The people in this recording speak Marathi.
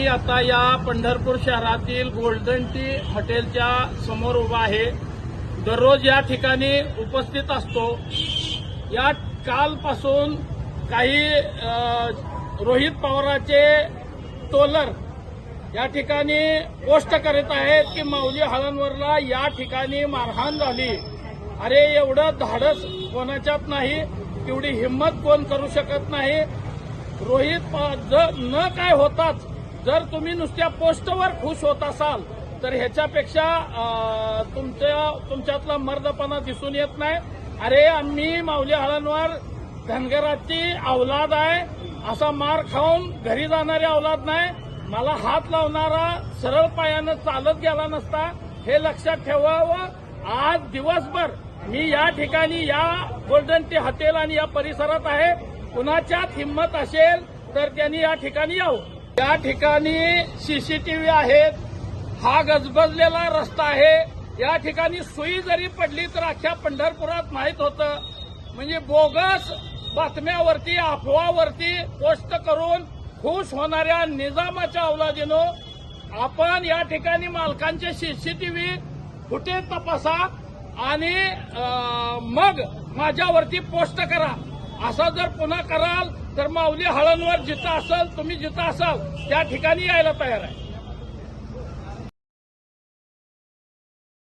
मी आता या पंढरपूर शहरातील गोल्डन टी हॉटेलच्या समोर उभा आहे. दररोज या ठिकाणी उपस्थित असतो. या कालपासून काही रोहित पवारांचे ट्रोलर या ठिकाणी पोस्ट करत आहेत की माऊली हळणवरला या ठिकाणी मारहाण झाली. अरे एवढं धाडस कोणाच्यात नाही, तेवढी हिंमत कोण करू शकत नाही. रोहित न काय होताच जर तुम्ही नुसत्या पोस्टवर खुश होत असाल तर ह्याच्यापेक्षा तुमच्यातला मर्दपणा दिसून येत नाही. अरे आम्ही माऊली हळणवर धनगराची औलाद आहे, असा मार खाऊन घरी जाणारी औलाद नाही. मला हात लावणारा सरळ पायानं चालत गेला नसता, हे लक्षात ठेवावं. आज दिवसभर मी या ठिकाणी या गोल्डन टी हॉटेल आणि या परिसरात आहे. कुणाच्यात हिंमत असेल तर त्यांनी या ठिकाणी यावं. या ठिकाणी सीसीटीव्ही आहेत. हा गजबजलेला रस्ता आहे. या ठिकाणी सुई जरी पडली तर अख्ख्या पंढरपुरात माहीत होतं. म्हणजे बोगस बातम्यावरती अफवावरती पोस्ट करून खुश होणाऱ्या निजामाच्या अवलादीनं आपण या ठिकाणी मालकांचे सीसीटीव्ही फुटेज तपासा आणि मग माझ्यावरती पोस्ट करा. असं जर पुन्हा कराल तर माऊली हळणवर जिथं असाल, तुम्ही जिथं असाल त्या ठिकाणी यायला तयार आहे.